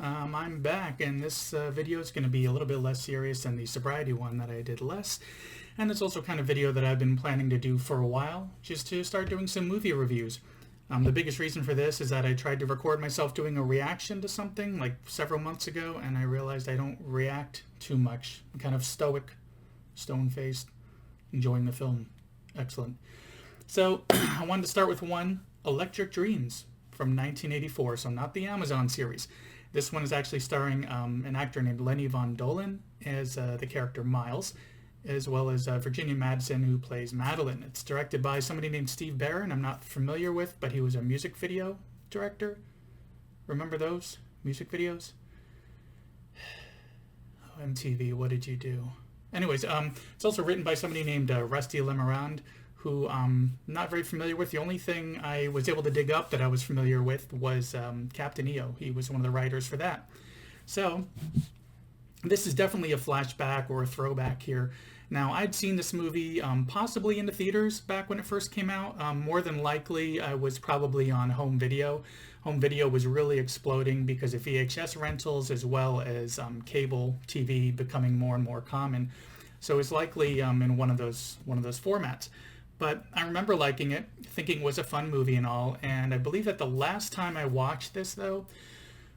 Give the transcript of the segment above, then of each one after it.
I'm back, and this video is going to be a little bit less serious than the sobriety one that I did less. And it's also kind of video that I've been planning to do for a while, just to start doing some movie reviews. The biggest reason for this is that I tried to record myself doing a reaction to something like several months ago, and I realized I don't react too much. I'm kind of stoic, stone-faced, enjoying the film. Excellent. So I wanted to start with one, Electric Dreams from 1984, so not the Amazon series. This one is actually starring an actor named Lenny Von Dohlen as the character Miles, as well as Virginia Madsen, who plays Madeline. It's directed by somebody named Steve Barron, I'm not familiar with, but he was a music video director. Remember those music videos? Oh, MTV, what did you do? Anyways, it's also written by somebody named Rusty Lemarand, who I'm not very familiar with. The only thing I was able to dig up that I was familiar with was Captain EO. He was one of the writers for that. So this is definitely a flashback or a throwback here. Now, I'd seen this movie possibly in the theaters back when it first came out. More than likely, I was probably on home video. Home video was really exploding because of VHS rentals as well as cable TV becoming more and more common. So it's likely in one of those formats. But I remember liking it, thinking it was a fun movie and all. And I believe that the last time I watched this, though,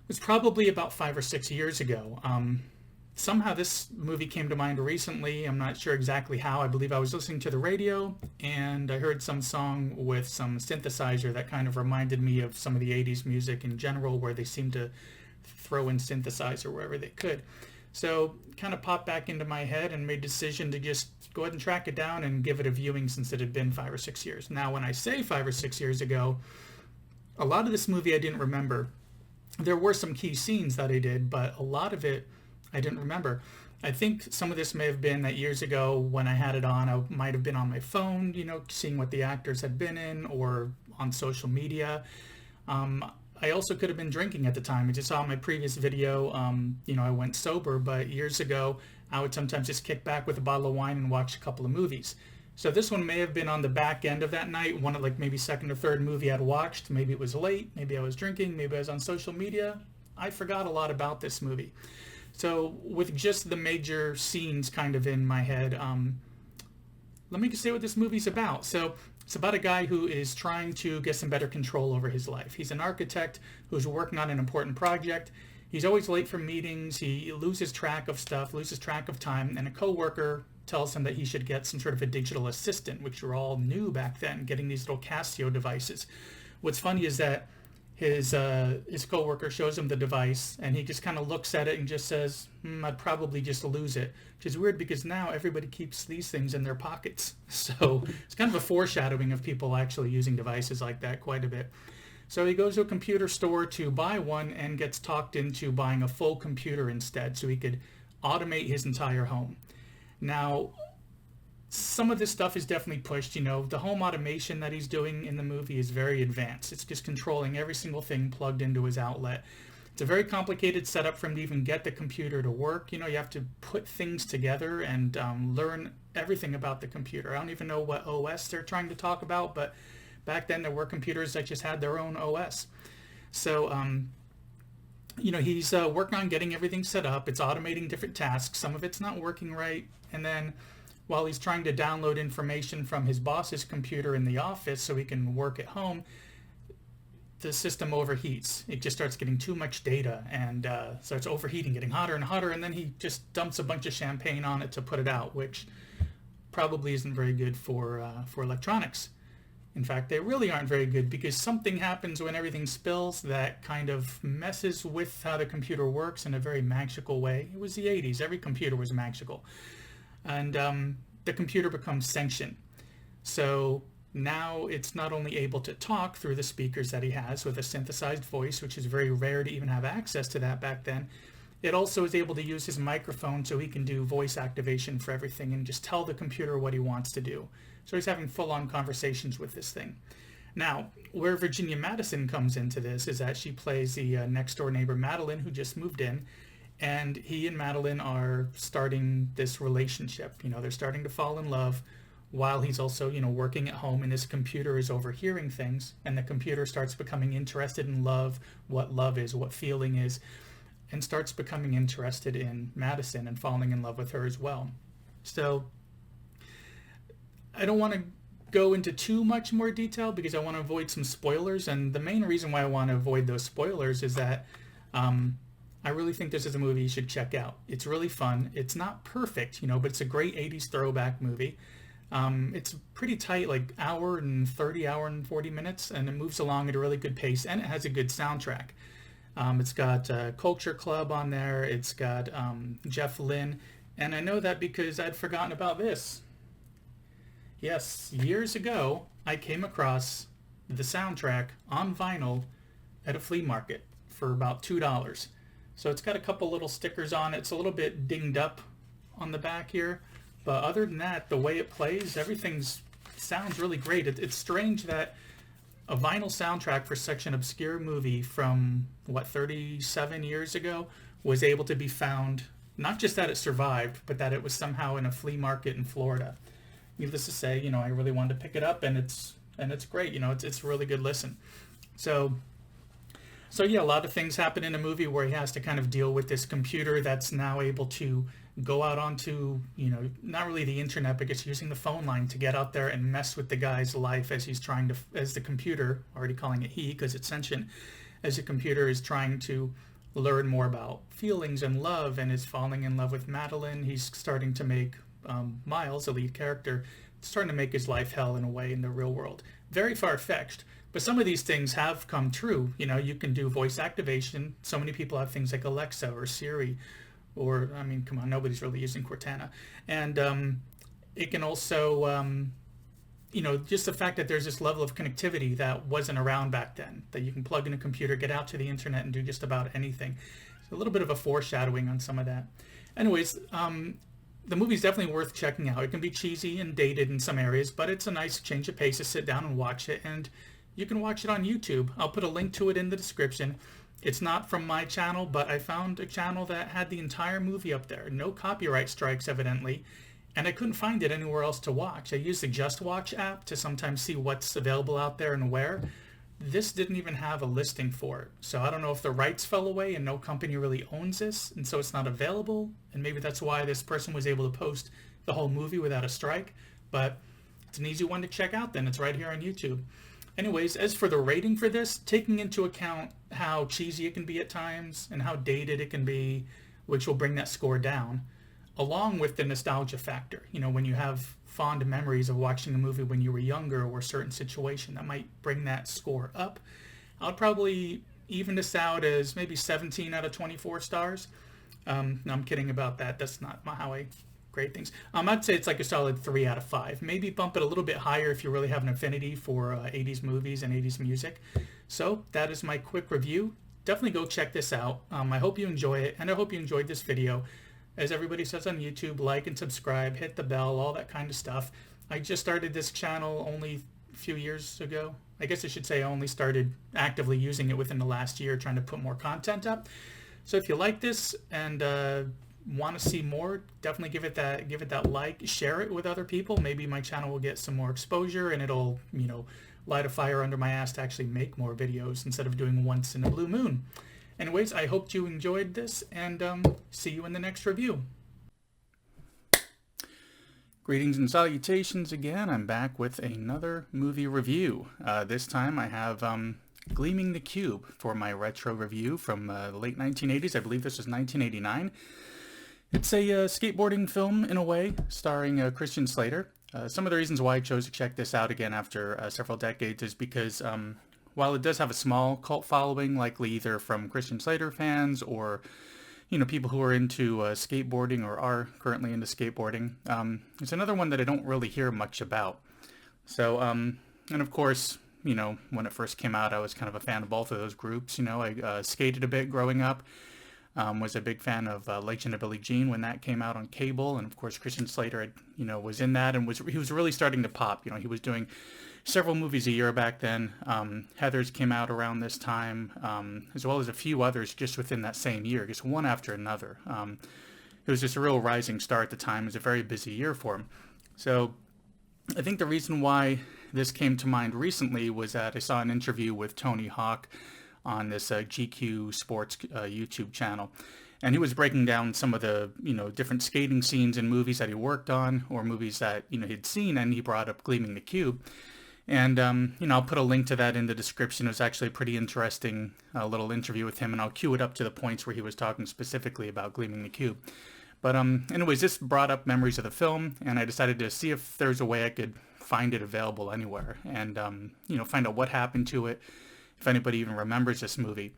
was probably about 5 or 6 years ago. Somehow this movie came to mind recently. I'm not sure exactly how. I believe I was listening to the radio and I heard some song with some synthesizer that kind of reminded me of some of the 80s music in general, where they seemed to throw in synthesizer wherever they could. So kind of popped back into my head and made a decision to just go ahead and track it down and give it a viewing, since it had been 5 or 6 years. Now, when I say 5 or 6 years ago, a lot of this movie I didn't remember. There were some key scenes that I did, but a lot of it I didn't remember. I think some of this may have been that years ago when I had it on, I might have been on my phone, seeing what the actors had been in, or on social media. I also could have been drinking at the time. I just saw my previous video, I went sober, but years ago, I would sometimes just kick back with a bottle of wine and watch a couple of movies. So this one may have been on the back end of that night, one of like maybe second or third movie I'd watched. Maybe it was late, maybe I was drinking, maybe I was on social media. I forgot a lot about this movie. So with just the major scenes kind of in my head, let me just say what this movie's about. So it's about a guy who is trying to get some better control over his life. He's an architect who's working on an important project. He's always late for meetings. He loses track of stuff, loses track of time, and a coworker tells him that he should get some sort of a digital assistant, which were all new back then, getting these little Casio devices. What's funny is that his coworker shows him the device, and he just kind of looks at it and just says, I'd probably just lose it, which is weird because now everybody keeps these things in their pockets. So it's kind of a foreshadowing of people actually using devices like that quite a bit. So he goes to a computer store to buy one and gets talked into buying a full computer instead so he could automate his entire home. Now, some of this stuff is definitely pushed. The home automation that he's doing in the movie is very advanced. It's just controlling every single thing plugged into his outlet. It's a very complicated setup for him to even get the computer to work. You have to put things together and learn everything about the computer. I don't even know what OS they're trying to talk about, but back then there were computers that just had their own OS. So, he's working on getting everything set up. It's automating different tasks. Some of it's not working right. And then while he's trying to download information from his boss's computer in the office so he can work at home, the system overheats. It just starts getting too much data and starts overheating, getting hotter and hotter, and then he just dumps a bunch of champagne on it to put it out, which probably isn't very good for electronics. In fact, they really aren't very good, because something happens when everything spills that kind of messes with how the computer works in a very magical way. It was the 80s. Every computer was magical. And the computer becomes sentient. So now it's not only able to talk through the speakers that he has with a synthesized voice, which is very rare to even have access to that back then. It also is able to use his microphone so he can do voice activation for everything and just tell the computer what he wants to do. So he's having full-on conversations with this thing. Now, where Virginia Madsen comes into this is that she plays the next-door neighbor Madeline, who just moved in. And he and Madeline are starting this relationship. They're starting to fall in love while he's also, working at home, and his computer is overhearing things, and the computer starts becoming interested in love, what love is, what feeling is. and starts becoming interested in Madison and falling in love with her as well. So I don't want to go into too much more detail because I want to avoid some spoilers, and the main reason why I want to avoid those spoilers is that I really think this is a movie you should check out. It's really fun. It's not perfect, but it's a great 80s throwback movie. It's pretty tight, like hour and 40 minutes, and it moves along at a really good pace, and it has a good soundtrack. It's got Culture Club on there. It's got Jeff Lynne, and I know that because I'd forgotten about this. Yes, years ago, I came across the soundtrack on vinyl at a flea market for about $2. So it's got a couple little stickers on it. It's a little bit dinged up on the back here. But other than that, the way it plays, everything sounds really great. It's strange that a vinyl soundtrack for such an obscure movie from, 37 years ago was able to be found. Not just that it survived, but that it was somehow in a flea market in Florida. Needless to say, I really wanted to pick it up, and it's great. It's a really good listen. So yeah, a lot of things happen in a movie where he has to kind of deal with this computer that's now able to go out onto, not really the internet, but just using the phone line to get out there and mess with the guy's life as he's trying to, as the computer, already calling it he because it's sentient, as the computer is trying to learn more about feelings and love and is falling in love with Madeline. He's starting to make Miles, the lead character, starting to make his life hell in a way in the real world. Very far-fetched. But some of these things have come true. You can do voice activation. So many people have things like Alexa or Siri, or, come on, nobody's really using Cortana. And it can also, just the fact that there's this level of connectivity that wasn't around back then, that you can plug in a computer, get out to the internet, and do just about anything. It's a little bit of a foreshadowing on some of that. Anyways, the movie's definitely worth checking out. It can be cheesy and dated in some areas, but it's a nice change of pace to sit down and watch it, and you can watch it on YouTube. I'll put a link to it in the description. It's not from my channel, but I found a channel that had the entire movie up there. No copyright strikes, evidently, and I couldn't find it anywhere else to watch. I used the Just Watch app to sometimes see what's available out there and where. This didn't even have a listing for it. So I don't know if the rights fell away and no company really owns this, and so it's not available, and maybe that's why this person was able to post the whole movie without a strike, but it's an easy one to check out then. It's right here on YouTube. Anyways, as for the rating for this, taking into account how cheesy it can be at times and how dated it can be, which will bring that score down, along with the nostalgia factor. When you have fond memories of watching a movie when you were younger or a certain situation, that might bring that score up. I'd probably even this out as maybe 17 out of 24 stars. No, I'm kidding about that. That's not how I grade things. I'd say it's like a solid 3 out of 5. Maybe bump it a little bit higher if you really have an affinity for 80s movies and 80s music. So that is my quick review. Definitely go check this out. I hope you enjoy it, and I hope you enjoyed this video. As everybody says on YouTube, like and subscribe, hit the bell, all that kind of stuff. I just started this channel only a few years ago. I guess I should say I only started actively using it within the last year, trying to put more content up. So if you like this and want to see more, definitely give it that like, share it with other people. Maybe my channel will get some more exposure, and it'll, light a fire under my ass to actually make more videos instead of doing once in a blue moon. Anyways, I hope you enjoyed this, and see you in the next review. Greetings and salutations again. I'm back with another movie review. This time I have Gleaming the Cube for my retro review from the late 1980s. I believe this was 1989. It's a skateboarding film, in a way, starring Christian Slater. Some of the reasons why I chose to check this out again after several decades is because while it does have a small cult following, likely either from Christian Slater fans or people who are into skateboarding or are currently into skateboarding, it's another one that I don't really hear much about. So, and of course, when it first came out, I was kind of a fan of both of those groups. I skated a bit growing up. Was a big fan of Legend of Billie Jean when that came out on cable, and of course Christian Slater, was in that, and he was really starting to pop. He was doing several movies a year back then. Heathers came out around this time, as well as a few others just within that same year, just one after another. It was just a real rising star at the time. It was a very busy year for him. So I think the reason why this came to mind recently was that I saw an interview with Tony Hawk on this GQ Sports YouTube channel. And he was breaking down some of the, different skating scenes in movies that he worked on or movies that, he'd seen, and he brought up Gleaming the Cube. And, I'll put a link to that in the description. It was actually a pretty interesting little interview with him, and I'll cue it up to the points where he was talking specifically about Gleaming the Cube. But anyways, this brought up memories of the film, and I decided to see if there's a way I could find it available anywhere and, find out what happened to it, if anybody even remembers this movie.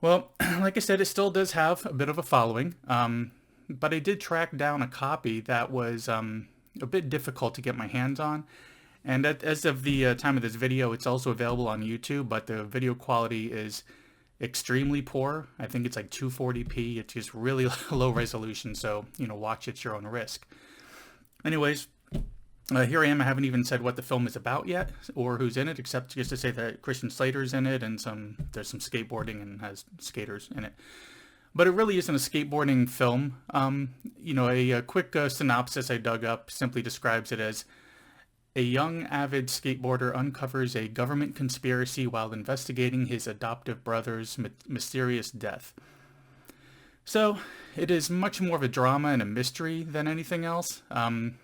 Well, like I said, it still does have a bit of a following, but I did track down a copy that was a bit difficult to get my hands on. And as of the time of this video, it's also available on YouTube, but the video quality is extremely poor. I think it's like 240p. It's just really low resolution, so, watch at your own risk. Anyways, here I am. I haven't even said what the film is about yet or who's in it, except just to say that Christian Slater's in it and there's some skateboarding and has skaters in it. But it really isn't a skateboarding film. A quick synopsis I dug up simply describes it as: a young avid skateboarder uncovers a government conspiracy while investigating his adoptive brother's mysterious death. So, it is much more of a drama and a mystery than anything else.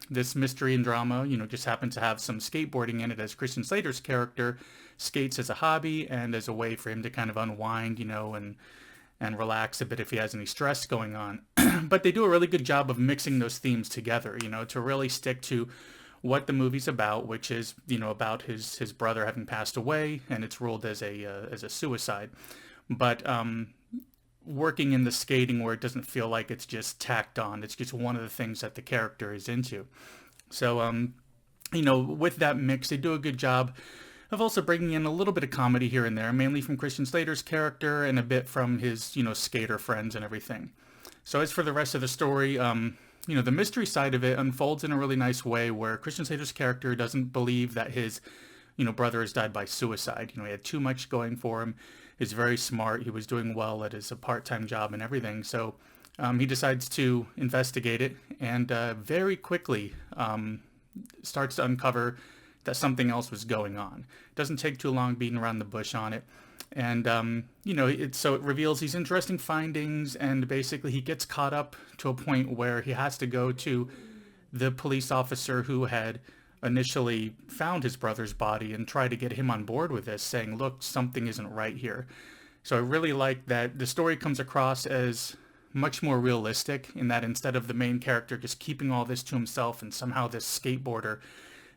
This mystery and drama, just happens to have some skateboarding in it, as Christian Slater's character skates as a hobby and as a way for him to kind of unwind, and relax a bit if he has any stress going on. But they do a really good job of mixing those themes together, to really stick to what the movie's about, which is, about his brother having passed away, and it's ruled as a suicide. But working in the skating where it doesn't feel like it's just tacked on. It's just one of the things that the character is into. So, with that mix, they do a good job of also bringing in a little bit of comedy here and there, mainly from Christian Slater's character and a bit from his, skater friends and everything. So as for the rest of the story, the mystery side of it unfolds in a really nice way where Christian Slater's character doesn't believe that his, brother has died by suicide. He had too much going for him. He's very smart. He was doing well at his part-time job and everything. So he decides to investigate it and very quickly starts to uncover that something else was going on. It doesn't take too long beating around the bush on it. And, it reveals these interesting findings, and basically he gets caught up to a point where he has to go to the police officer who had initially found his brother's body and try to get him on board with this, saying, look, something isn't right here. So I really like that the story comes across as much more realistic in that instead of the main character just keeping all this to himself and somehow this skateboarder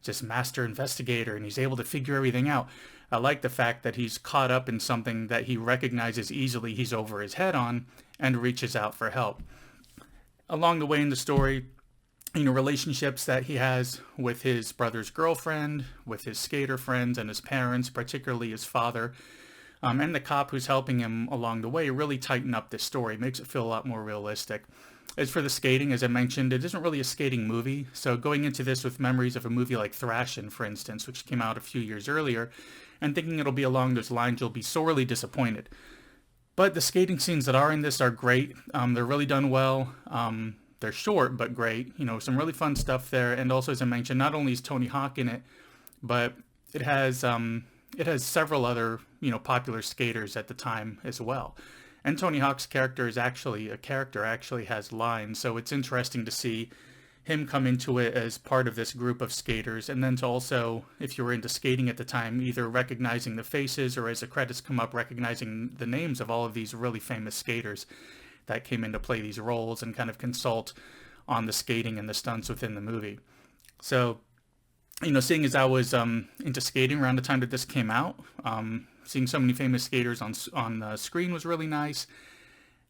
just master investigator and he's able to figure everything out. I like the fact that he's caught up in something that he recognizes easily he's over his head on and reaches out for help. Along the way in the story, relationships that he has with his brother's girlfriend, with his skater friends and his parents, particularly his father, and the cop who's helping him along the way really tighten up this story, makes it feel a lot more realistic. As for the skating, as I mentioned, it isn't really a skating movie, so going into this with memories of a movie like Thrashin', for instance, which came out a few years earlier, and thinking it'll be along those lines, you'll be sorely disappointed. But the skating scenes that are in this are great. They're really done well. They're short, but great. Some really fun stuff there. And also, as I mentioned, not only is Tony Hawk in it, but it has several other, popular skaters at the time as well. And Tony Hawk's character actually has lines, so it's interesting to see him come into it as part of this group of skaters, and then to also, if you were into skating at the time, either recognizing the faces or as the credits come up, recognizing the names of all of these really famous skaters that came in to play these roles and kind of consult on the skating and the stunts within the movie. So, seeing as I was into skating around the time that this came out, seeing so many famous skaters on the screen was really nice.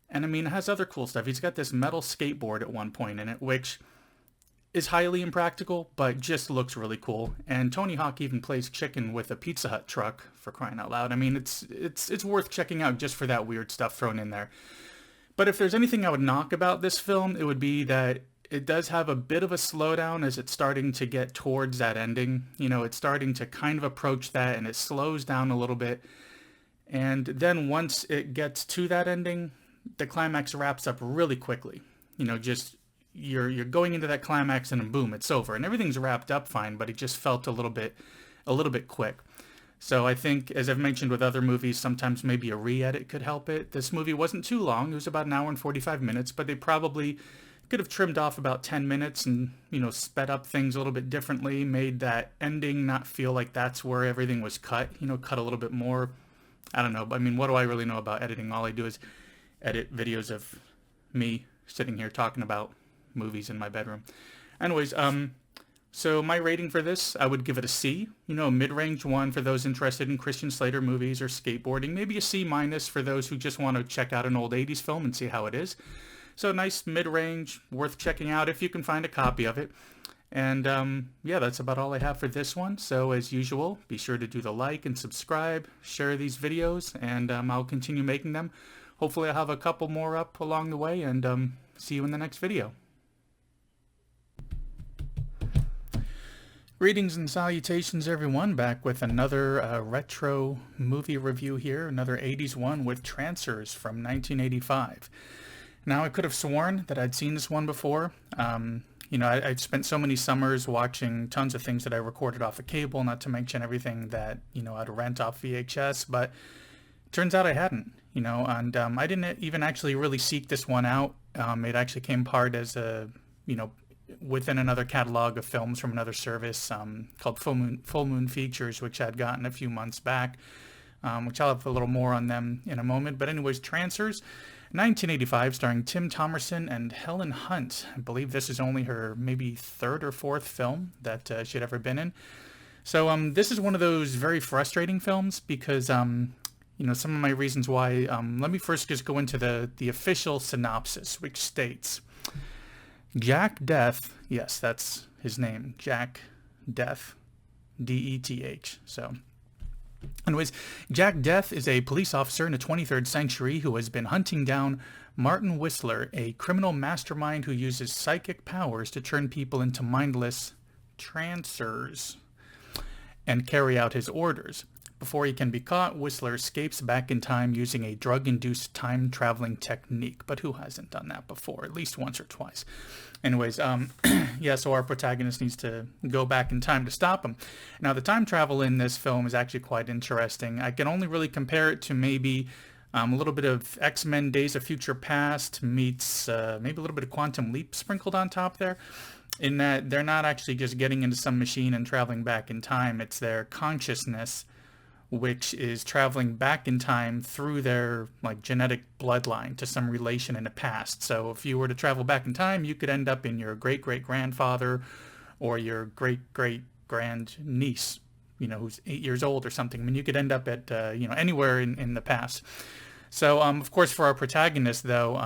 And it has other cool stuff. He's got this metal skateboard at one point in it, which is highly impractical, but just looks really cool. And Tony Hawk even plays chicken with a Pizza Hut truck, for crying out loud. It's worth checking out just for that weird stuff thrown in there. But if there's anything I would knock about this film, it would be that it does have a bit of a slowdown as it's starting to get towards that ending. It's starting to kind of approach that, and it slows down a little bit. And then once it gets to that ending, the climax wraps up really quickly. You're going into that climax and boom, it's over. And everything's wrapped up fine, but it just felt a little bit quick. So I think, as I've mentioned with other movies, sometimes maybe a re-edit could help it. This movie wasn't too long. It was about an hour and 45 minutes, but they probably could have trimmed off about 10 minutes and, sped up things a little bit differently, made that ending not feel like that's where everything was cut, cut a little bit more. I don't know. I mean, what do I really know about editing? All I do is edit videos of me sitting here talking about movies in my bedroom. Anyways, so my rating for this, I would give it a C, a mid-range one for those interested in Christian Slater movies or skateboarding, maybe a C- for those who just want to check out an old 80s film and see how it is. So nice mid-range, worth checking out if you can find a copy of it. And yeah, that's about all I have for this one. So as usual, be sure to do the like and subscribe, share these videos, and I'll continue making them. Hopefully I'll have a couple more up along the way, and see you in the next video. Greetings and salutations, everyone. Back with another retro movie review here, another 80s one with Trancers from 1985. Now, I could have sworn that I'd seen this one before. I've spent so many summers watching tons of things that I recorded off of cable, not to mention everything that, I'd rent off VHS, but turns out I hadn't, and I didn't even actually really seek this one out. It actually came part as a, within another catalog of films from another service called Full Moon Features, which I'd gotten a few months back, which I'll have a little more on them in a moment. But anyways, Trancers, 1985, starring Tim Thomerson and Helen Hunt. I believe this is only her maybe third or fourth film that she'd ever been in. So this is one of those very frustrating films because, some of my reasons why. Let me first just go into the official synopsis, which states, Jack Death, yes, that's his name, Jack Death, D-E-T-H, so... Anyways, Jack Death is a police officer in the 23rd century who has been hunting down Martin Whistler, a criminal mastermind who uses psychic powers to turn people into mindless trancers and carry out his orders. Before he can be caught, Whistler escapes back in time using a drug-induced time-traveling technique. But who hasn't done that before? At least once or twice. Anyways, yeah, so our protagonist needs to go back in time to stop him. Now, the time travel in this film is actually quite interesting. I can only really compare it to maybe a little bit of X-Men Days of Future Past meets maybe a little bit of Quantum Leap sprinkled on top there, in that they're not actually just getting into some machine and traveling back in time. It's their consciousness which is traveling back in time through their genetic bloodline to some relation in the past. So if you were to travel back in time, you could end up in your great-great-grandfather or your great-great-grand-niece, who's 8 years old or something. I mean, you could end up at, anywhere in the past. So, of course, for our protagonist, though,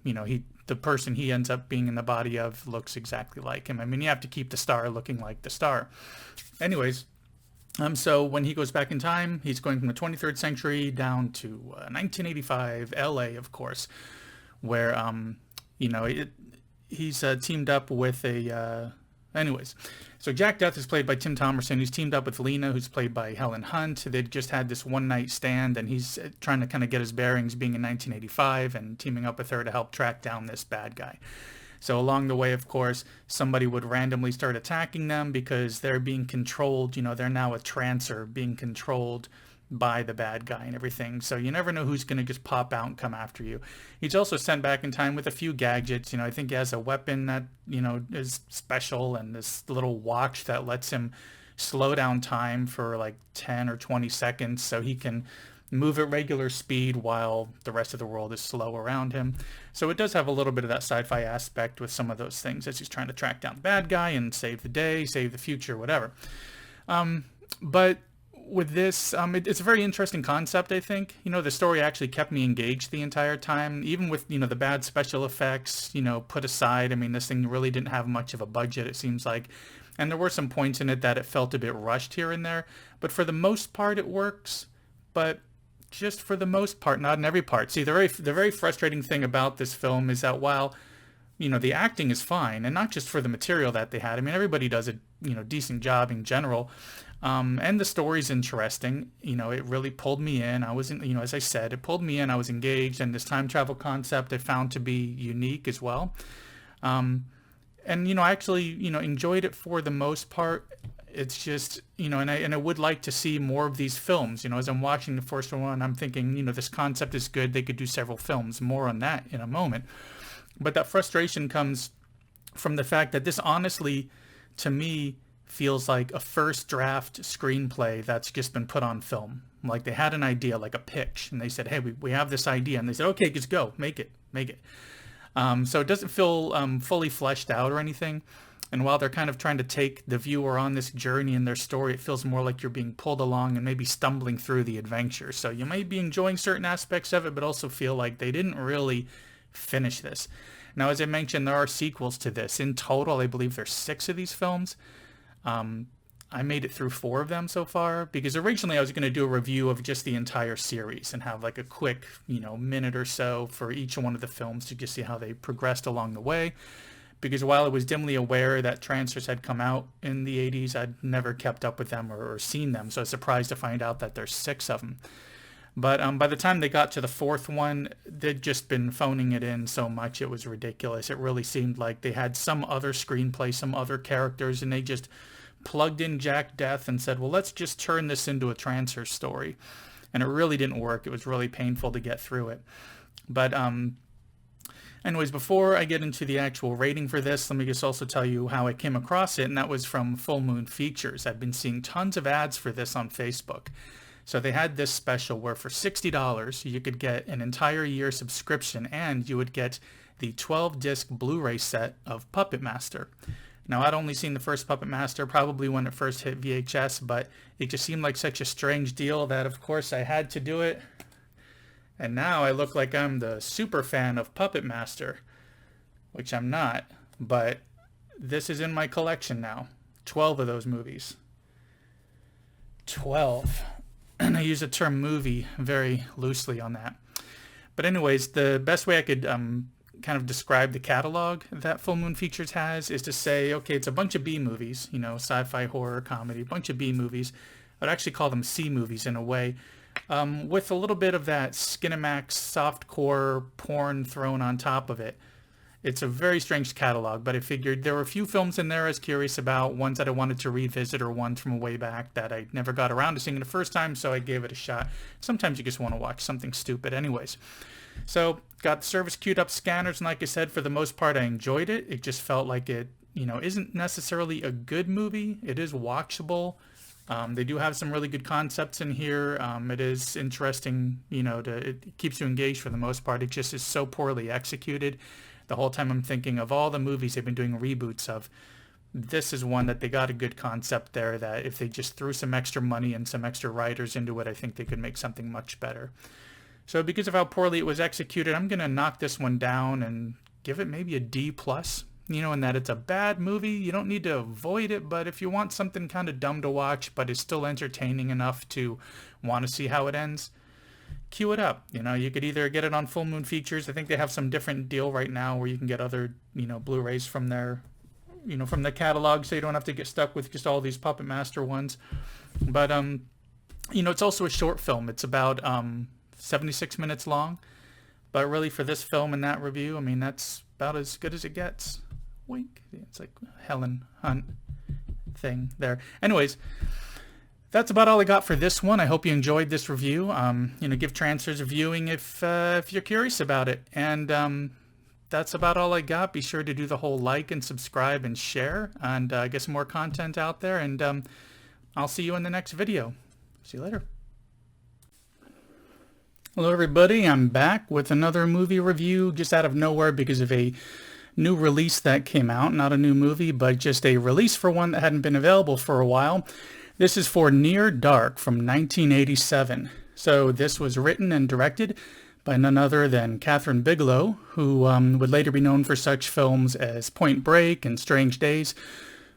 the person he ends up being in the body of looks exactly like him. I mean, you have to keep the star looking like the star. Anyways, so when he goes back in time, he's going from the 23rd century down to 1985 LA, of course, where, he's teamed up with anyways. So Jack Death is played by Tim Thomerson. He's teamed up with Lena, who's played by Helen Hunt. They just had this one-night stand, and he's trying to kind of get his bearings being in 1985 and teaming up with her to help track down this bad guy. So along the way, of course, somebody would randomly start attacking them because they're being controlled. They're now a trancer being controlled by the bad guy and everything. So you never know who's going to just pop out and come after you. He's also sent back in time with a few gadgets. I think he has a weapon that, is special, and this little watch that lets him slow down time for 10 or 20 seconds so he can move at regular speed while the rest of the world is slow around him. So it does have a little bit of that sci-fi aspect with some of those things as he's trying to track down the bad guy and save the day, save the future, whatever. But with this, it's a very interesting concept, I think. The story actually kept me engaged the entire time, even with, the bad special effects, put aside. I mean, this thing really didn't have much of a budget, it seems like. And there were some points in it that it felt a bit rushed here and there. But for the most part, it works. But just for the most part, not in every part. See, the very frustrating thing about this film is that while, the acting is fine, and not just for the material that they had. I mean, everybody does a, decent job in general. And the story's interesting. It really pulled me in. I was in, as I said, it pulled me in. I was engaged, and this time travel concept I found to be unique as well. And, I actually, enjoyed it for the most part. it's just, and I would like to see more of these films. As I'm watching the first one, I'm thinking, this concept is good. They could do several films. More on that in a moment. But that frustration comes from the fact that this honestly, to me, feels like a first draft screenplay that's just been put on film. Like they had an idea, like a pitch, and they said, hey, we have this idea. And they said, okay, just go, make it. So it doesn't feel fully fleshed out or anything. And while they're kind of trying to take the viewer on this journey in their story, it feels more like you're being pulled along and maybe stumbling through the adventure. So you might be enjoying certain aspects of it, but also feel like they didn't really finish this. Now, as I mentioned, there are sequels to this. In total, I believe there's 6 of these films. I made it through 4 of them so far, because originally I was going to do a review of just the entire series and have like a quick, minute or so for each one of the films to just see how they progressed along the way. Because while I was dimly aware that Trancers had come out in the 80s, I'd never kept up with them or seen them. So I was surprised to find out that there's 6 of them. But by the time they got to the 4th one, they'd just been phoning it in so much it was ridiculous. It really seemed like they had some other screenplay, some other characters, and they just plugged in Jack Death and said, well, let's just turn this into a Trancers story. And it really didn't work. It was really painful to get through it. But anyways, before I get into the actual rating for this, let me just also tell you how I came across it, and that was from Full Moon Features. I've been seeing tons of ads for this on Facebook. So they had this special where for $60 you could get an entire year subscription, and you would get the 12-disc Blu-ray set of Puppet Master. Now, I'd only seen the first Puppet Master probably when it first hit VHS, but it just seemed like such a strange deal that, of course, I had to do it. And now I look like I'm the super fan of Puppet Master, which I'm not, but this is in my collection now. 12 of those movies. 12. And I use the term movie very loosely on that. But anyways, the best way I could kind of describe the catalog that Full Moon Features has is to say, okay, it's a bunch of B movies, sci-fi, horror, comedy, a bunch of B movies. I'd actually call them C movies in a way, with a little bit of that Skinamax softcore porn thrown on top of it. It's a very strange catalog, but I figured there were a few films in there I was curious about, ones that I wanted to revisit or ones from way back that I never got around to seeing the first time, so I gave it a shot. Sometimes you just want to watch something stupid anyways. So, got the service queued up, scanners, and like I said, for the most part I enjoyed it. It just felt like it, isn't necessarily a good movie. It is watchable. They do have some really good concepts in here. It is interesting, it keeps you engaged for the most part. It just is so poorly executed. The whole time I'm thinking of all the movies they've been doing reboots of, this is one that they got a good concept there that if they just threw some extra money and some extra writers into it, I think they could make something much better. So because of how poorly it was executed, I'm going to knock this one down and give it maybe a D+. In that it's a bad movie. You don't need to avoid it, but if you want something kind of dumb to watch, but is still entertaining enough to want to see how it ends, queue it up. You could either get it on Full Moon Features. I think they have some different deal right now where you can get other, Blu-rays from their, from the catalog, so you don't have to get stuck with just all these Puppet Master ones. But, it's also a short film. It's about 76 minutes long. But really for this film and that review, that's about as good as it gets. Wink. It's like Helen Hunt thing there. Anyways, that's about all I got for this one. I hope you enjoyed this review. Give Trancers a viewing if you're curious about it. And that's about all I got. Be sure to do the whole like and subscribe and share, and get some more content out there. And I'll see you in the next video. See you later. Hello everybody, I'm back with another movie review just out of nowhere because of a new release that came out. Not a new movie, but just a release for one that hadn't been available for a while. This is for Near Dark from 1987. So this was written and directed by none other than Catherine Bigelow, who would later be known for such films as Point Break and Strange Days,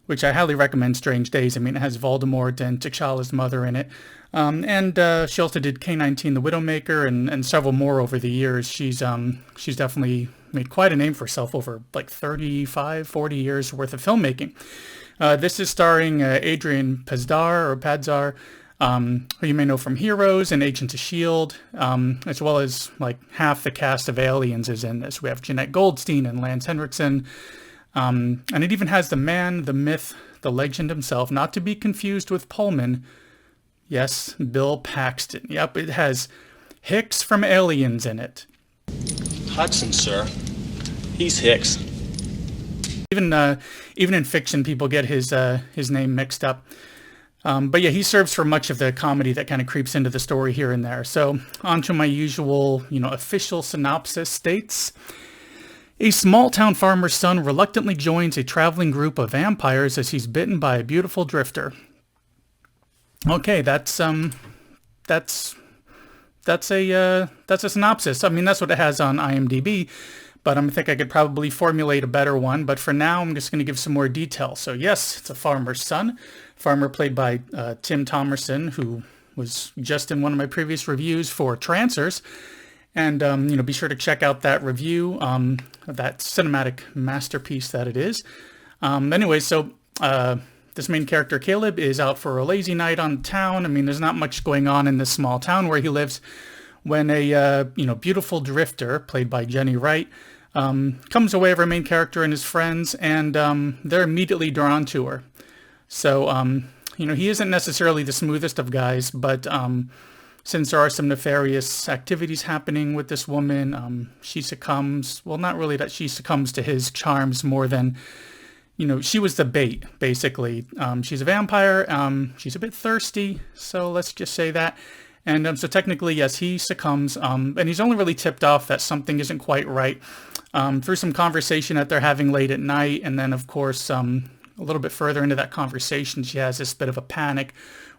which I highly recommend. Strange Days. It has Voldemort and T'Challa's mother in it. And she also did K-19 The Widowmaker and several more over the years. She's definitely made quite a name for herself over like 35, 40 years worth of filmmaking. This is starring Adrian Padzar, who you may know from Heroes and Agents of S.H.I.E.L.D., as well as like half the cast of Aliens is in this. We have Jeanette Goldstein and Lance Henriksen. And it even has the man, the myth, the legend himself, not to be confused with Pullman. Yes, Bill Paxton. Yep, it has Hicks from Aliens in it. Hudson, sir. He's Hicks. Even in fiction, people get his name mixed up. But yeah, he serves for much of the comedy that kind of creeps into the story here and there. So on to my usual, official synopsis states. A small-town farmer's son reluctantly joins a traveling group of vampires as he's bitten by a beautiful drifter. Okay, that's a synopsis. I mean, that's what it has on IMDb, but I think I could probably formulate a better one. But for now, I'm just going to give some more detail. So yes, it's a farmer's son. Farmer played by Tim Thomerson, who was just in one of my previous reviews for Trancers. And, be sure to check out that review, that cinematic masterpiece that it is. Anyway, so this main character, Caleb, is out for a lazy night on town. I mean, there's not much going on in this small town where he lives when a, beautiful drifter, played by Jenny Wright, comes away of our main character and his friends, and they're immediately drawn to her. So, he isn't necessarily the smoothest of guys, but since there are some nefarious activities happening with this woman, she succumbs. Well, not really that she succumbs to his charms more than, she was the bait, basically. She's a vampire. She's a bit thirsty, so let's just say that. And so technically, yes, he succumbs, and he's only really tipped off that something isn't quite right through some conversation that they're having late at night. And then, of course, a little bit further into that conversation, she has this bit of a panic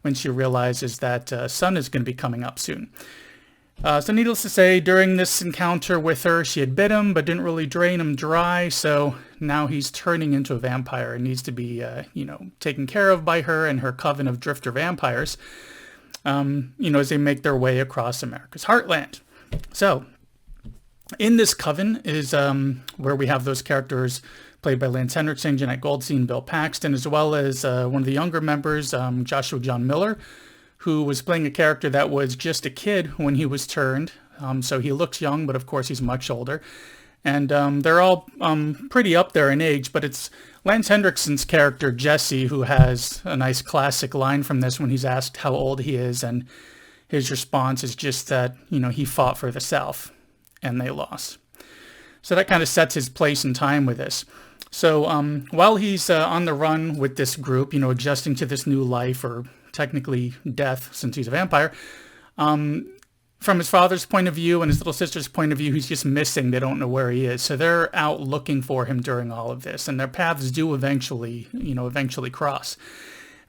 when she realizes that sun is going to be coming up soon. So needless to say, during this encounter with her, she had bit him, but didn't really drain him dry. So now he's turning into a vampire and needs to be, taken care of by her and her coven of drifter vampires, as they make their way across America's heartland. So in this coven is where we have those characters played by Lance Henriksen, Jeanette Goldstein, Bill Paxton, as well as one of the younger members, Joshua John Miller, who was playing a character that was just a kid when he was turned. So he looks young, but of course he's much older. And they're all pretty up there in age, but it's Lance Henriksen's character, Jesse, who has a nice classic line from this when he's asked how old he is, and his response is just that, he fought for the South, and they lost. So that kind of sets his place and time with this. So while he's on the run with this group, adjusting to this new life, or technically death since he's a vampire, from his father's point of view and his little sister's point of view, he's just missing. They don't know where he is. So they're out looking for him during all of this, and their paths do eventually cross.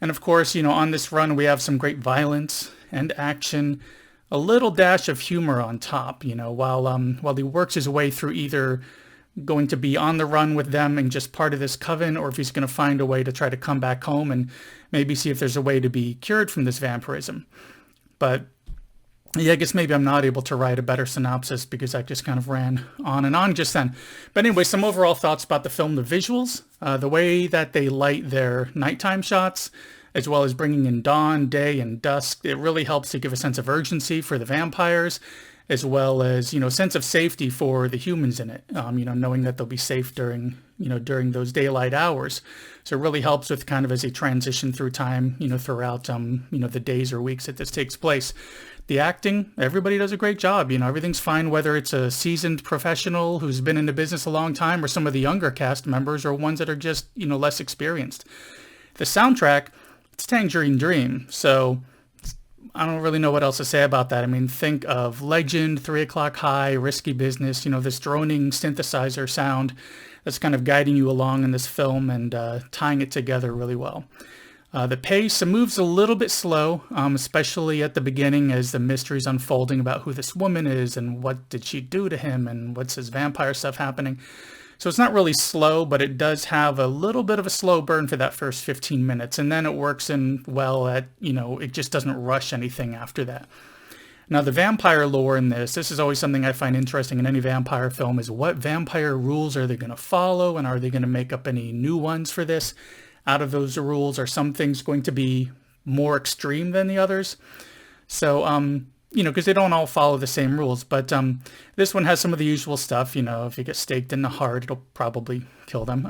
And of course, on this run, we have some great violence and action, a little dash of humor on top, while he works his way through either going to be on the run with them and just part of this coven, or if he's going to find a way to try to come back home and maybe see if there's a way to be cured from this vampirism. But yeah, I guess maybe I'm not able to write a better synopsis because I just kind of ran on and on just then. But anyway, some overall thoughts about the film: the visuals, the way that they light their nighttime shots, as well as bringing in dawn, day, and dusk. It really helps to give a sense of urgency for the vampires, as well as, sense of safety for the humans in it, knowing that they'll be safe during those daylight hours. So it really helps with kind of as they transition through time, throughout, the days or weeks that this takes place. The acting, everybody does a great job. Everything's fine, whether it's a seasoned professional who's been in the business a long time or some of the younger cast members or ones that are just, less experienced. The soundtrack, it's Tangerine Dream. So I don't really know what else to say about that. I mean, think of Legend, 3 O'Clock High, Risky Business, this droning synthesizer sound that's kind of guiding you along in this film and tying it together really well. The pace moves a little bit slow, especially at the beginning as the mystery's unfolding about who this woman is and what did she do to him and what's his vampire stuff happening. So it's not really slow, but it does have a little bit of a slow burn for that first 15 minutes. And then it works in well at, it just doesn't rush anything after that. Now, the vampire lore in this is always something I find interesting in any vampire film, is what vampire rules are they going to follow, and are they going to make up any new ones for this? Out of those rules, are some things going to be more extreme than the others? So, because they don't all follow the same rules. But this one has some of the usual stuff. If you get staked in the heart, it'll probably kill them.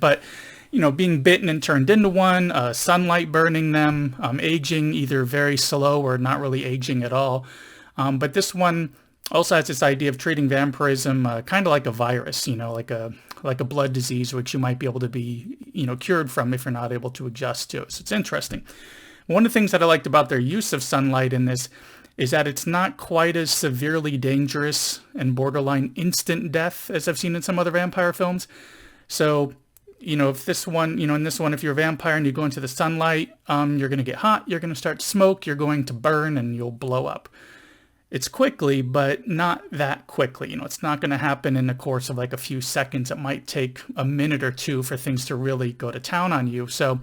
But, being bitten and turned into one, sunlight burning them, aging either very slow or not really aging at all. But this one also has this idea of treating vampirism kind of like a virus, like a blood disease, which you might be able to be, cured from if you're not able to adjust to. So it's interesting. One of the things that I liked about their use of sunlight in this is that it's not quite as severely dangerous and borderline instant death as I've seen in some other vampire films. So, if this one, in this one, if you're a vampire and you go into the sunlight, you're going to get hot, you're going to start smoke, you're going to burn, and you'll blow up. It's quickly, but not that quickly. It's not going to happen in the course of like a few seconds. It might take a minute or two for things to really go to town on you. So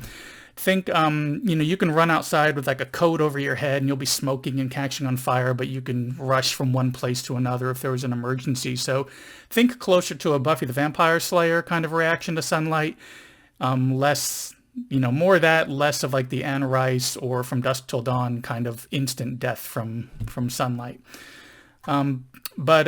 think, you can run outside with like a coat over your head and you'll be smoking and catching on fire, but you can rush from one place to another if there was an emergency. So think closer to a Buffy the Vampire Slayer kind of reaction to sunlight. Less, more of that, less of like the Anne Rice or From Dusk Till Dawn kind of instant death from sunlight. But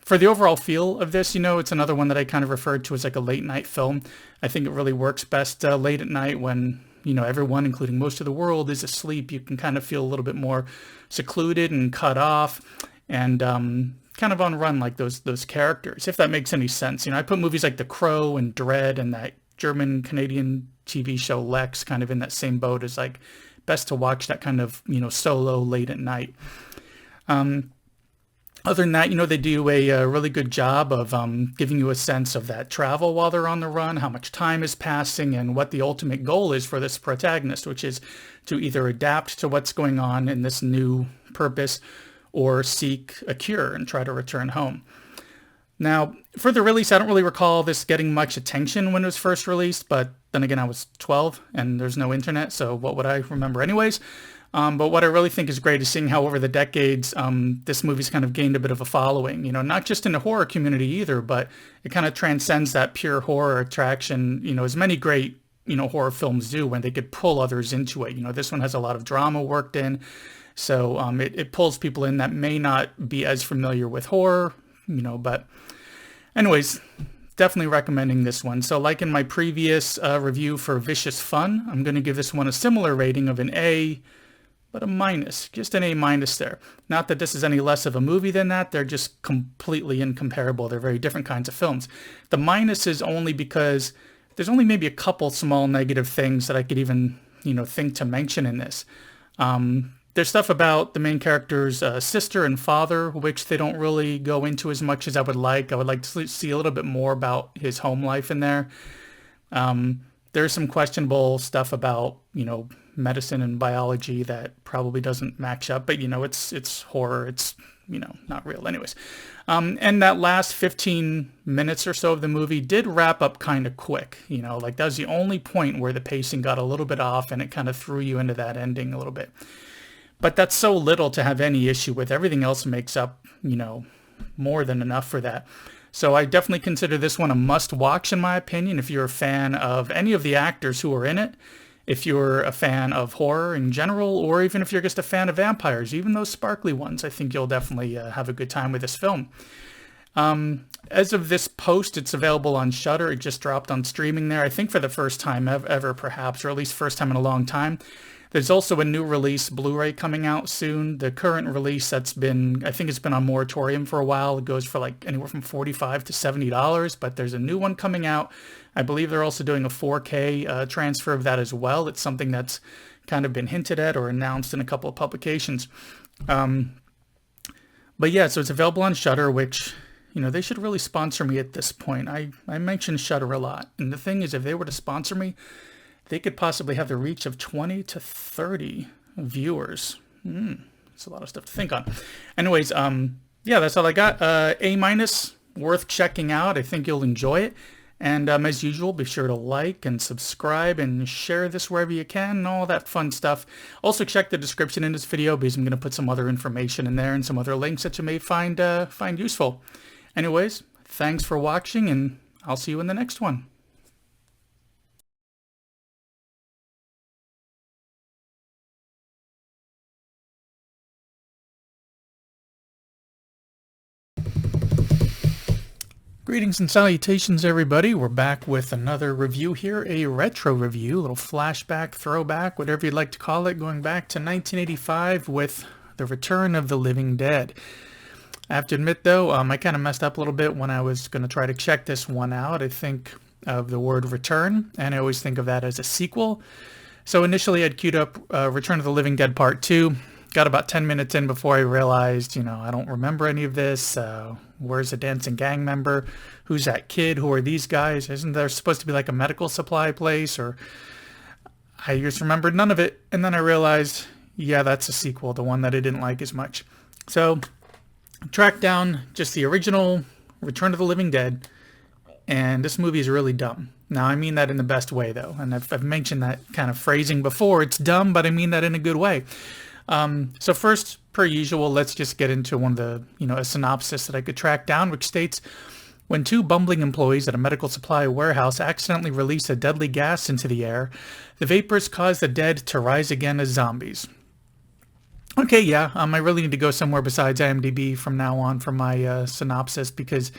for the overall feel of this, it's another one that I kind of referred to as like a late night film. I think it really works best late at night when, everyone, including most of the world, is asleep. You can kind of feel a little bit more secluded and cut off and kind of on run like those characters, if that makes any sense. I put movies like The Crow and Dread and that German-Canadian TV show Lex kind of in that same boat as like best to watch that kind of, solo late at night. Other than that, they do a really good job of giving you a sense of that travel while they're on the run, how much time is passing, and what the ultimate goal is for this protagonist, which is to either adapt to what's going on in this new purpose or seek a cure and try to return home. Now, for the release, I don't really recall this getting much attention when it was first released, but then again, I was 12 and there's no internet, so what would I remember anyways? But what I really think is great is seeing how over the decades, this movie's kind of gained a bit of a following, not just in the horror community either, but it kind of transcends that pure horror attraction, as many great, horror films do when they could pull others into it. This one has a lot of drama worked in, so it pulls people in that may not be as familiar with horror, but anyways, definitely recommending this one. So like in my previous review for Vicious Fun, I'm going to give this one a similar rating of an A, but a minus, just an A- there. Not that this is any less of a movie than that, they're just completely incomparable. They're very different kinds of films. The minus is only because there's only maybe a couple small negative things that I could even, think to mention in this. There's stuff about the main character's sister and father, which they don't really go into as much as I would like. I would like to see a little bit more about his home life in there. There's some questionable stuff about, medicine and biology that probably doesn't match up, but it's horror. It's, not real anyways. And that last 15 minutes or so of the movie did wrap up kind of quick, like that was the only point where the pacing got a little bit off and it kind of threw you into that ending a little bit. But that's so little to have any issue with. Everything else makes up, more than enough for that. So I definitely consider this one a must-watch in my opinion if you're a fan of any of the actors who are in it, if you're a fan of horror in general, or even if you're just a fan of vampires, even those sparkly ones. I think you'll definitely have a good time with this film. As of this post, it's available on Shudder. It just dropped on streaming there, I think for the first time ever perhaps, or at least first time in a long time. There's also a new release Blu-ray coming out soon. The current release I think it's been on moratorium for a while. It goes for like anywhere from $45 to $70, but there's a new one coming out. I believe they're also doing a 4K transfer of that as well. It's something that's kind of been hinted at or announced in a couple of publications. But yeah, so it's available on Shudder, which, they should really sponsor me at this point. I mention Shudder a lot. And the thing is, if they were to sponsor me, they could possibly have the reach of 20 to 30 viewers. That's a lot of stuff to think on. Anyways, yeah, that's all I got. A-, worth checking out. I think you'll enjoy it. And as usual, be sure to like and subscribe and share this wherever you can and all that fun stuff. Also check the description in this video because I'm going to put some other information in there and some other links that you may find useful. Anyways, thanks for watching and I'll see you in the next one. Greetings and salutations, everybody. We're back with another review here, a retro review, a little flashback, throwback, whatever you'd like to call it, going back to 1985 with The Return of the Living Dead. I have to admit, though, I kind of messed up a little bit when I was going to try to check this one out. I think of the word return, and I always think of that as a sequel. So initially I'd queued up Return of the Living Dead Part 2. Got about 10 minutes in before I realized, I don't remember any of this. Where's the dancing gang member? Who's that kid? Who are these guys? Isn't there supposed to be like a medical supply place? Or I just remembered none of it. And then I realized, yeah, that's a sequel, the one that I didn't like as much. So tracked down just the original Return of the Living Dead. And this movie is really dumb. Now, I mean that in the best way, though. And I've mentioned that kind of phrasing before. It's dumb, but I mean that in a good way. So first, per usual, let's just get into one of the, a synopsis that I could track down, which states, when two bumbling employees at a medical supply warehouse accidentally release a deadly gas into the air, the vapors cause the dead to rise again as zombies. Okay, yeah, I really need to go somewhere besides IMDb from now on for my synopsis, because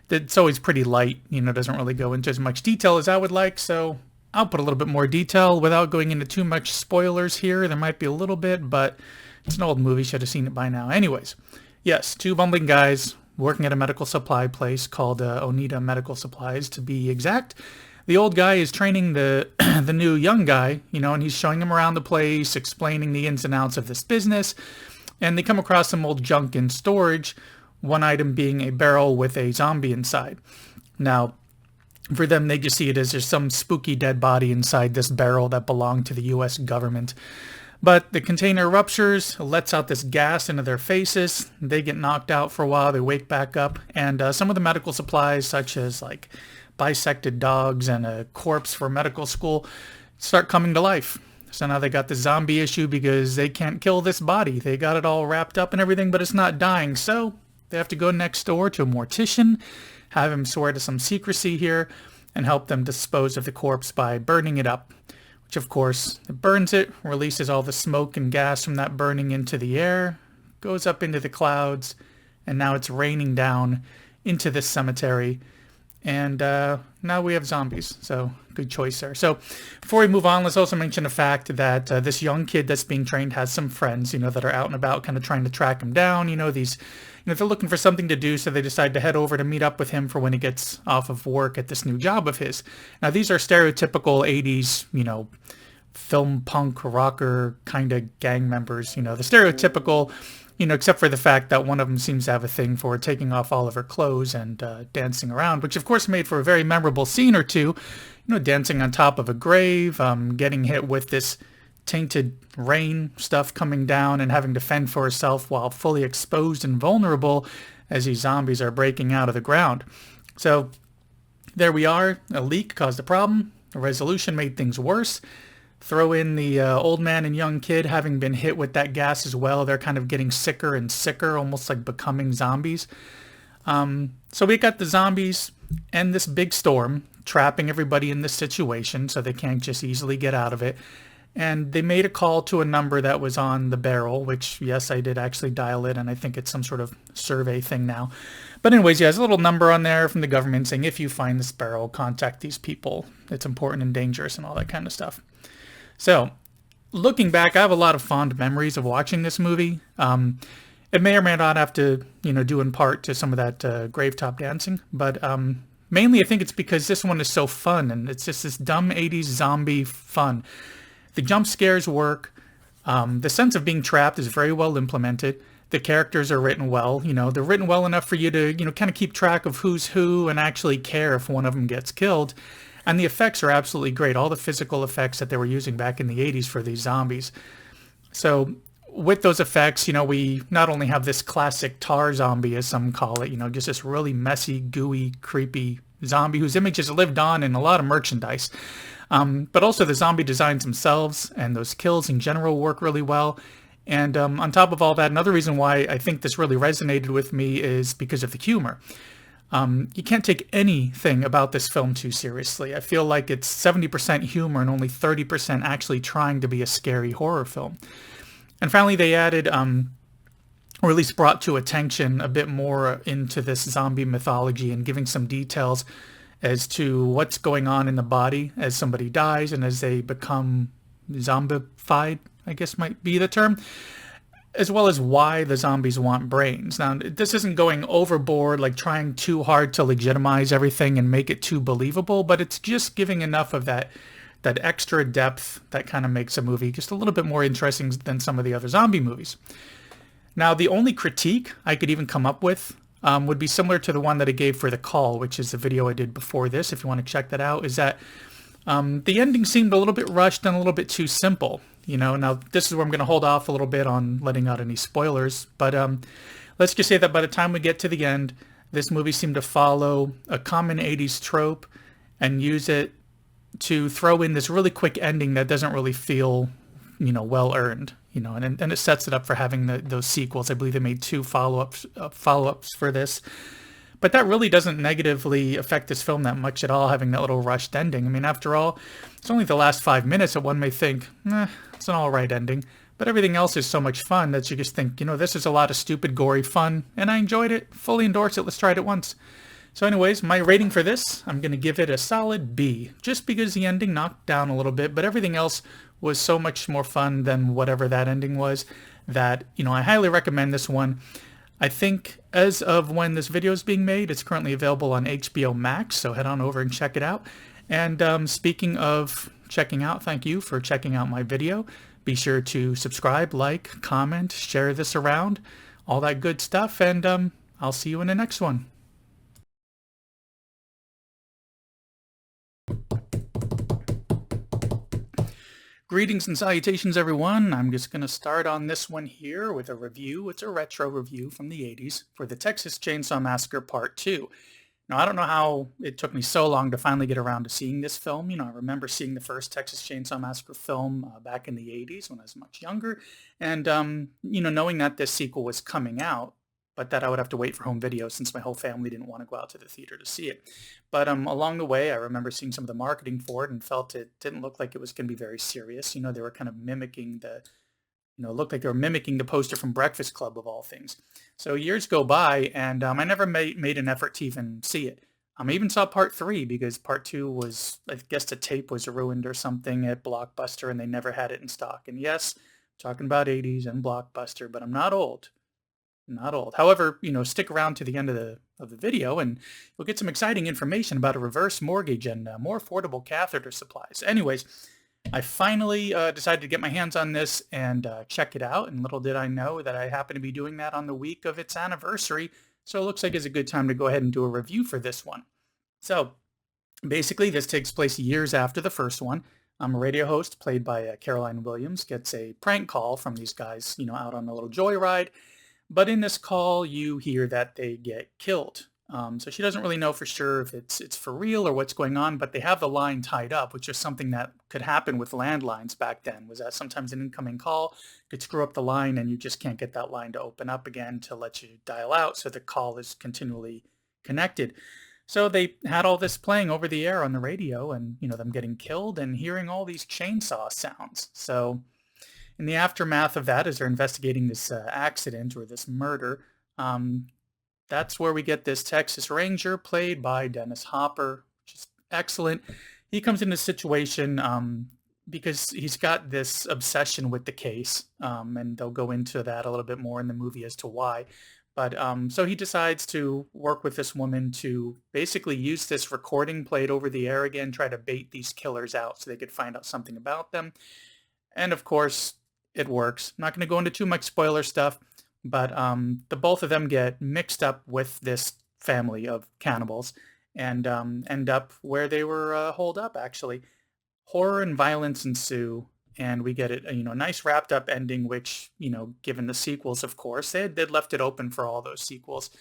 it's always pretty light, doesn't really go into as much detail as I would like, so I'll put a little bit more detail without going into too much spoilers here. There might be a little bit, but it's an old movie. Should have seen it by now. Anyways, yes, two bumbling guys working at a medical supply place called Oneida Medical Supplies, to be exact. The old guy is training the the new young guy, and he's showing him around the place, explaining the ins and outs of this business. And they come across some old junk in storage, one item being a barrel with a zombie inside. Now, for them, they just see it as there's some spooky dead body inside this barrel that belonged to the U.S. government. But the container ruptures, lets out this gas into their faces. They get knocked out for a while. They wake back up. And some of the medical supplies, such as like bisected dogs and a corpse for medical school, start coming to life. So now they got the zombie issue because they can't kill this body. They got it all wrapped up and everything, but it's not dying. So they have to go next door to a mortician, have him swear to some secrecy here, and help them dispose of the corpse by burning it up. Which, of course, it burns it, releases all the smoke and gas from that burning into the air, goes up into the clouds, and now it's raining down into this cemetery. And now we have zombies, so good choice there. So before we move on, let's also mention the fact that this young kid that's being trained has some friends, that are out and about kind of trying to track him down. They're looking for something to do, so they decide to head over to meet up with him for when he gets off of work at this new job of his. Now, these are stereotypical 80s, film punk rocker kind of gang members, the stereotypical, except for the fact that one of them seems to have a thing for taking off all of her clothes and dancing around, which of course made for a very memorable scene or two, dancing on top of a grave, getting hit with this tainted rain stuff coming down and having to fend for herself while fully exposed and vulnerable as these zombies are breaking out of the ground. So there we are. A leak caused a problem. A resolution made things worse. Throw in the old man and young kid having been hit with that gas as well. They're kind of getting sicker and sicker, almost like becoming zombies. So we got the zombies and this big storm trapping everybody in this situation so they can't just easily get out of it. And they made a call to a number that was on the barrel, which, yes, I did actually dial it, and I think it's some sort of survey thing now. But anyways, yeah, there's a little number on there from the government saying, if you find this barrel, contact these people. It's important and dangerous and all that kind of stuff. So, looking back, I have a lot of fond memories of watching this movie. It may or may not have to, due in part to some of that gravetop dancing, but mainly I think it's because this one is so fun, and it's just this dumb 80s zombie fun. The jump scares work. The sense of being trapped is very well implemented. The characters are written well. They're written well enough for you to, kind of keep track of who's who and actually care if one of them gets killed. And the effects are absolutely great. All the physical effects that they were using back in the 80s for these zombies. So with those effects, we not only have this classic tar zombie, as some call it, just this really messy, gooey, creepy zombie whose image has lived on in a lot of merchandise. But also the zombie designs themselves and those kills in general work really well. And on top of all that, another reason why I think this really resonated with me is because of the humor. You can't take anything about this film too seriously. I feel like it's 70% humor and only 30% actually trying to be a scary horror film. And finally, they added or at least brought to attention a bit more into this zombie mythology and giving some details as to what's going on in the body as somebody dies and as they become zombified, I guess might be the term, as well as why the zombies want brains. Now, this isn't going overboard, like trying too hard to legitimize everything and make it too believable, but it's just giving enough of that extra depth that kind of makes a movie just a little bit more interesting than some of the other zombie movies. Now, the only critique I could even come up with would be similar to the one that I gave for The Call, which is the video I did before this, if you want to check that out, is that the ending seemed a little bit rushed and a little bit too simple. Now this is where I'm going to hold off a little bit on letting out any spoilers, but let's just say that by the time we get to the end, this movie seemed to follow a common 80s trope and use it to throw in this really quick ending that doesn't really feel, well earned. And it sets it up for having those sequels. I believe they made 2 follow-ups for this. But that really doesn't negatively affect this film that much at all, having that little rushed ending. I mean, after all, it's only the last 5 minutes that one may think, it's an alright ending. But everything else is so much fun that you just think, this is a lot of stupid, gory fun, and I enjoyed it. Fully endorse it. Let's try it at once. So anyways, my rating for this, I'm going to give it a solid B, just because the ending knocked down a little bit, but everything else was so much more fun than whatever that ending was that, I highly recommend this one. I think as of when this video is being made, it's currently available on HBO Max, so head on over and check it out. And speaking of checking out, thank you for checking out my video. Be sure to subscribe, like, comment, share this around, all that good stuff, and I'll see you in the next one. Greetings and salutations, everyone. I'm just going to start on this one here with a review. It's a retro review from the 80s for the Texas Chainsaw Massacre Part 2. Now, I don't know how it took me so long to finally get around to seeing this film. I remember seeing the first Texas Chainsaw Massacre film back in the 80s when I was much younger. And, knowing that this sequel was coming out, but that I would have to wait for home video since my whole family didn't want to go out to the theater to see it. But along the way, I remember seeing some of the marketing for it and felt it didn't look like it was going to be very serious. They were kind of mimicking looked like they were mimicking the poster from Breakfast Club of all things. So years go by, and I never made an effort to even see it. I even saw Part 3 because Part 2 was, I guess the tape was ruined or something at Blockbuster and they never had it in stock. And yes, I'm talking about 80s and Blockbuster, but I'm not old. Not old. However, stick around to the end of the video and you'll get some exciting information about a reverse mortgage and more affordable catheter supplies. Anyways, I finally decided to get my hands on this and check it out. And little did I know that I happen to be doing that on the week of its anniversary. So it looks like it's a good time to go ahead and do a review for this one. So basically, this takes place years after the first one. A radio host played by Caroline Williams gets a prank call from these guys, out on a little joyride. But in this call, you hear that they get killed. So she doesn't really know for sure if it's for real or what's going on, but they have the line tied up, which is something that could happen with landlines back then, was that sometimes an incoming call could screw up the line and you just can't get that line to open up again to let you dial out, so the call is continually connected. So they had all this playing over the air on the radio and, them getting killed and hearing all these chainsaw sounds. So in the aftermath of that, as they're investigating this accident or this murder, that's where we get this Texas Ranger played by Dennis Hopper, which is excellent. He comes in this situation because he's got this obsession with the case, and they'll go into that a little bit more in the movie as to why. But so he decides to work with this woman to basically use this recording played over the air again, try to bait these killers out so they could find out something about them. And of course, it works. I'm not going to go into too much spoiler stuff, but the both of them get mixed up with this family of cannibals and end up where they were holed up, actually. Horror and violence ensue, and we get a nice wrapped up ending, which, given the sequels, of course, they'd left it open for all those sequels,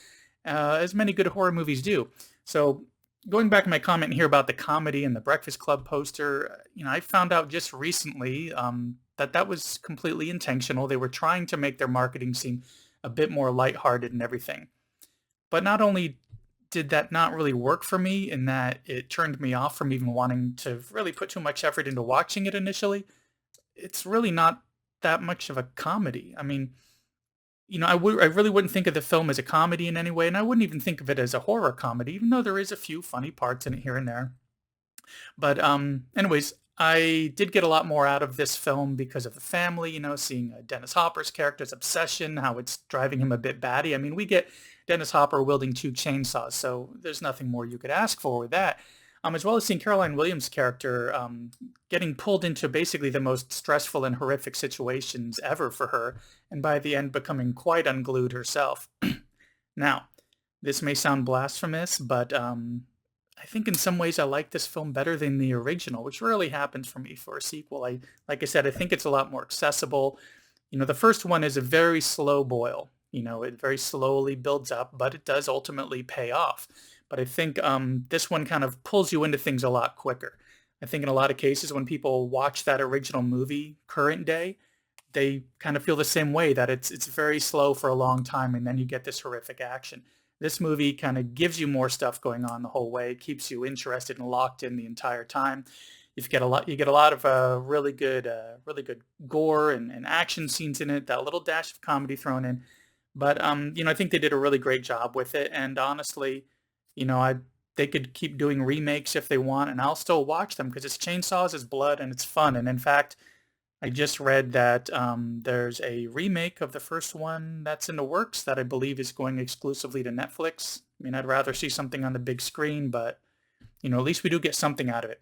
as many good horror movies do. So going back to my comment here about the comedy and the Breakfast Club poster, I found out just recently that was completely intentional. They were trying to make their marketing seem a bit more lighthearted and everything. But not only did that not really work for me in that it turned me off from even wanting to really put too much effort into watching it initially, it's really not that much of a comedy. I mean, I really wouldn't think of the film as a comedy in any way, and I wouldn't even think of it as a horror comedy, even though there is a few funny parts in it here and there. But anyways, I did get a lot more out of this film because of the family, seeing Dennis Hopper's character's obsession, how it's driving him a bit batty. I mean, we get Dennis Hopper wielding 2 chainsaws, so there's nothing more you could ask for with that. As well as seeing Caroline Williams' character getting pulled into basically the most stressful and horrific situations ever for her, and by the end becoming quite unglued herself. Now, this may sound blasphemous, but I think in some ways I like this film better than the original, which rarely happens for me for a sequel. Like I said, I think it's a lot more accessible. The first one is a very slow boil. It very slowly builds up, but it does ultimately pay off. But I think this one kind of pulls you into things a lot quicker. I think in a lot of cases when people watch that original movie current day, they kind of feel the same way, that it's very slow for a long time, and then you get this horrific action. This movie kind of gives you more stuff going on the whole way, keeps you interested and locked in the entire time. You get a lot of really good gore and action scenes in it, that little dash of comedy thrown in. But I think they did a really great job with it, and honestly, they could keep doing remakes if they want, and I'll still watch them because it's chainsaws, it's blood, and it's fun. And in fact, I just read that there's a remake of the first one that's in the works that I believe is going exclusively to Netflix. I mean, I'd rather see something on the big screen, but at least we do get something out of it.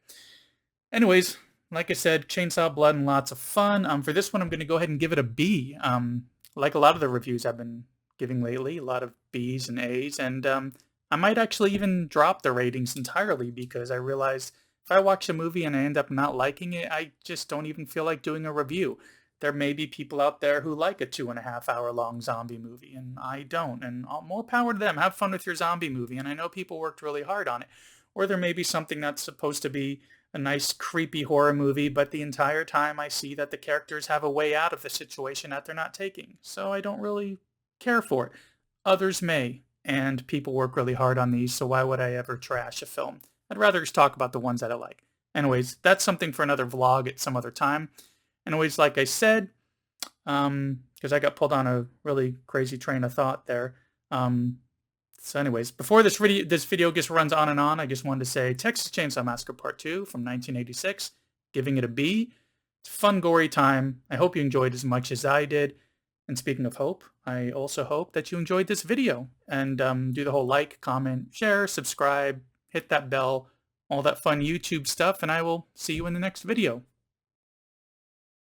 Anyways, like I said, chainsaw, blood, and lots of fun. For this one, I'm going to go ahead and give it a B. Like a lot of the reviews I've been giving lately, a lot of B's and A's, and I might actually even drop the ratings entirely because I realized if I watch a movie and I end up not liking it, I just don't even feel like doing a review. There may be people out there who like a 2.5 hour long zombie movie, and I don't, and more power to them. Have fun with your zombie movie, and I know people worked really hard on it. Or there may be something that's supposed to be a nice creepy horror movie, but the entire time I see that the characters have a way out of the situation that they're not taking, so I don't really care for it. Others may, and people work really hard on these, so why would I ever trash a film? I'd rather just talk about the ones that I like. Anyways, that's something for another vlog at some other time. Anyways, like I said, because I got pulled on a really crazy train of thought there. So anyways, before this video just runs on and on, I just wanted to say Texas Chainsaw Massacre Part 2 from 1986, giving it a B. It's a fun, gory time. I hope you enjoyed as much as I did. And speaking of hope, I also hope that you enjoyed this video, and do the whole like, comment, share, subscribe, hit that bell, all that fun YouTube stuff, and I will see you in the next video.